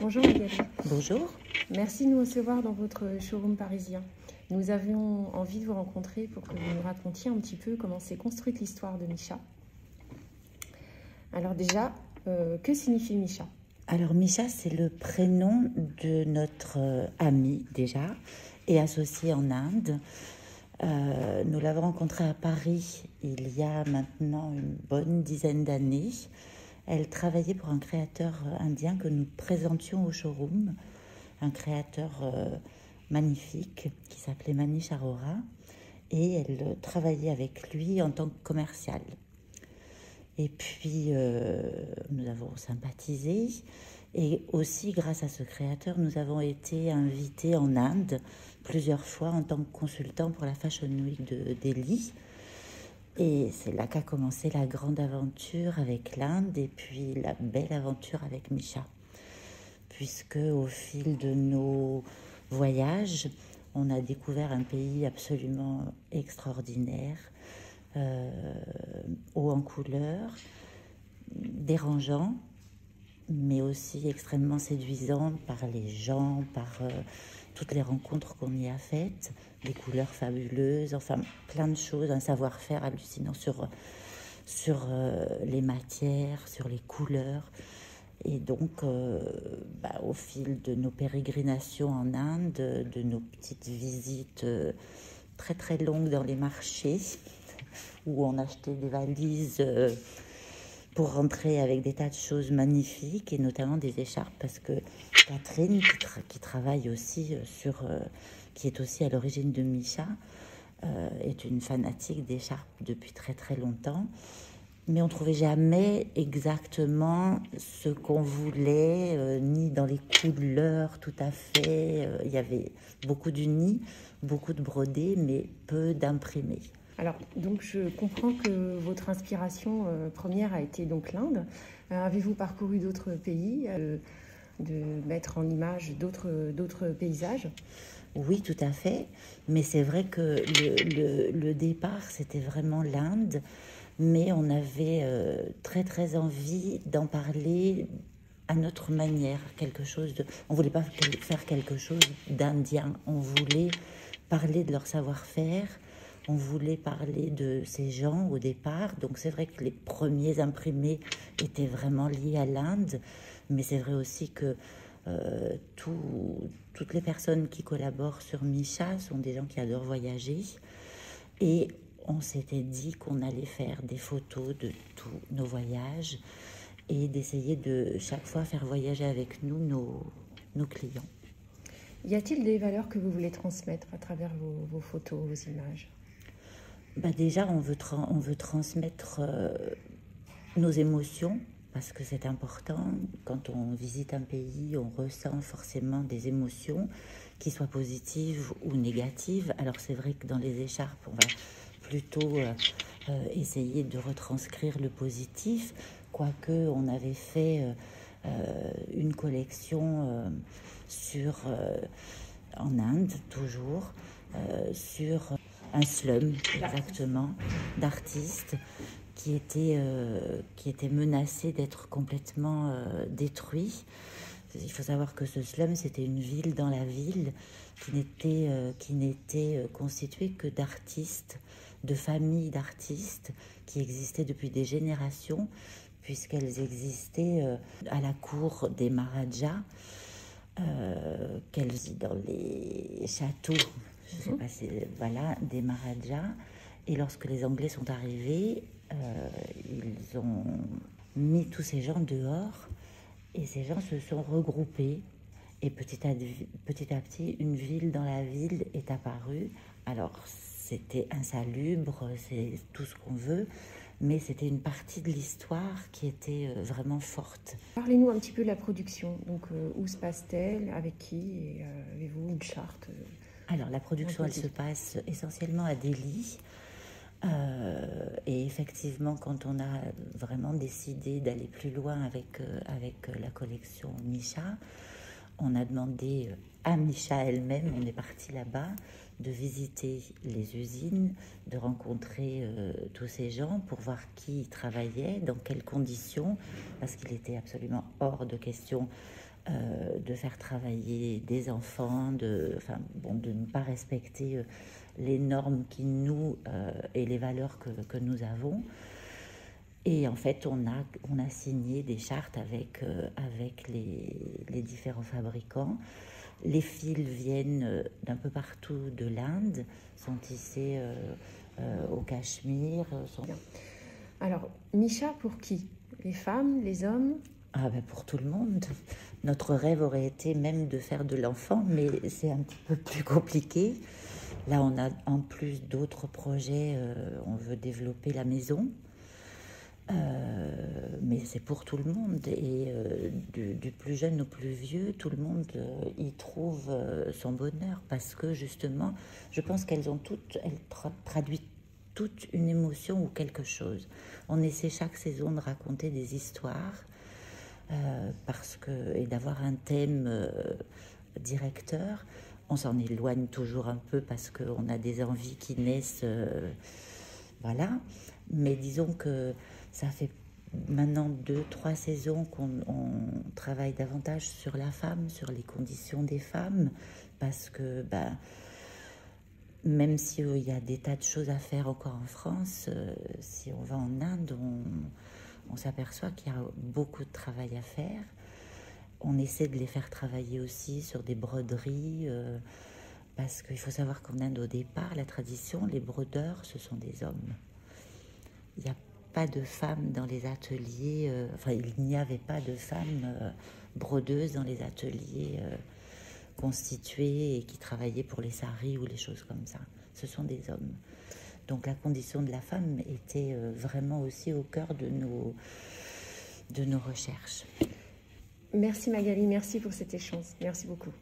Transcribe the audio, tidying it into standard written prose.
Bonjour Magali. Bonjour. Merci de nous recevoir dans votre showroom parisien. Nous avions envie de vous rencontrer pour que vous nous racontiez un petit peu comment s'est construite l'histoire de Misha. Alors déjà, que signifie Misha? Alors Misha, c'est le prénom de notre ami déjà et associé en Inde. Nous l'avons rencontrée à Paris il y a maintenant une bonne dizaine d'années. Elle travaillait pour un créateur indien que nous présentions au showroom, un créateur magnifique qui s'appelait Manish Arora, et elle travaillait avec lui en tant que commerciale. Et puis, nous avons sympathisé. Et aussi, grâce à ce créateur, nous avons été invités en Inde plusieurs fois en tant que consultants pour la Fashion Week de Delhi. Et c'est là qu'a commencé la grande aventure avec l'Inde et puis la belle aventure avec Misha. Puisque au fil de nos voyages, on a découvert un pays absolument extraordinaire, haut en couleurs, dérangeant, mais aussi extrêmement séduisant par les gens, par toutes les rencontres qu'on y a faites, des couleurs fabuleuses, enfin plein de choses, un savoir-faire hallucinant sur les matières, sur les couleurs. Et donc, au fil de nos pérégrinations en Inde, de nos petites visites très très longues dans les marchés, où on achetait des valises pour rentrer avec des tas de choses magnifiques, et notamment des écharpes, parce que Catherine, qui travaille aussi qui est aussi à l'origine de Misha, est une fanatique d'écharpes depuis très très longtemps. Mais on ne trouvait jamais exactement ce qu'on voulait, ni dans les couleurs tout à fait. Il y avait beaucoup d'unis, beaucoup de brodés, mais peu d'imprimés. Alors, donc je comprends que votre inspiration première a été donc l'Inde. Avez-vous parcouru d'autres pays, de mettre en image d'autres paysages? Oui, tout à fait. Mais c'est vrai que le départ, c'était vraiment l'Inde. Mais on avait très très envie d'en parler à notre manière, on voulait pas faire quelque chose d'indien, on voulait parler de leur savoir-faire, on voulait parler de ces gens au départ. Donc c'est vrai que les premiers imprimés étaient vraiment liés à l'Inde, mais c'est vrai aussi que toutes les personnes qui collaborent sur Misha sont des gens qui adorent voyager, et on s'était dit qu'on allait faire des photos de tous nos voyages et d'essayer de chaque fois faire voyager avec nous nos clients. Y a-t-il des valeurs que vous voulez transmettre à travers vos photos, vos images? Déjà, on veut transmettre nos émotions, parce que c'est important. Quand on visite un pays, on ressent forcément des émotions, qui soient positives ou négatives. Alors c'est vrai que dans les écharpes, on va plutôt essayer de retranscrire le positif, quoique on avait fait une collection en Inde, toujours, sur un slum, exactement, d'artistes qui était menacé d'être complètement détruit. Il faut savoir que ce slum, c'était une ville dans la ville qui n'était constituée que d'artistes, de familles d'artistes qui existaient depuis des générations, puisqu'elles existaient à la cour des Maharajas, dans les châteaux, je ne sais pas si, voilà, des Maharajas. Et lorsque les Anglais sont arrivés, ils ont mis tous ces gens dehors, et ces gens se sont regroupés. Et petit à petit, une ville dans la ville est apparue. Alors, c'était insalubre, c'est tout ce qu'on veut, mais c'était une partie de l'histoire qui était vraiment forte. Parlez-nous un petit peu de la production. Donc, où se passe-t-elle? Avec qui? Et avez-vous une charte? Alors, la production, elle se passe essentiellement à Delhi. Et effectivement, quand on a vraiment décidé d'aller plus loin avec la collection Misha, on a demandé à Misha elle-même, on est parti là-bas, de visiter les usines, de rencontrer tous ces gens pour voir qui y travaillait, dans quelles conditions, parce qu'il était absolument hors de question de faire travailler des enfants, de ne pas respecter les normes qui nous et les valeurs que nous avons. Et en fait, on a signé des chartes avec les différents fabricants. Les fils viennent d'un peu partout de l'Inde, sont tissés au Cachemire. Alors, Misha, pour qui? Les femmes, les hommes? Ah ben pour tout le monde. Notre rêve aurait été même de faire de l'enfant, mais c'est un petit peu plus compliqué. Là, on a en plus d'autres projets. On veut développer la maison. Mais c'est pour tout le monde. Et du plus jeune au plus vieux, tout le monde y trouve son bonheur. Parce que justement, je pense elles traduisent toute une émotion ou quelque chose. On essaie chaque saison de raconter des histoires. Et d'avoir un thème directeur. On s'en éloigne toujours un peu parce qu'on a des envies qui naissent, voilà. Mais disons que ça fait maintenant 2-3 saisons qu'on travaille davantage sur la femme, sur les conditions des femmes, parce que même s'il y a des tas de choses à faire encore en France, si on va en Inde, on s'aperçoit qu'il y a beaucoup de travail à faire. On essaie de les faire travailler aussi sur des broderies, parce qu'il faut savoir qu'en Inde, au départ, la tradition, les brodeurs, ce sont des hommes. Il n'y a pas de femmes dans les ateliers, il n'y avait pas de femmes brodeuses dans les ateliers constitués et qui travaillaient pour les saris ou les choses comme ça. Ce sont des hommes. Donc la condition de la femme était vraiment aussi au cœur de nos recherches. Merci Magali, merci pour cet échange. Merci beaucoup.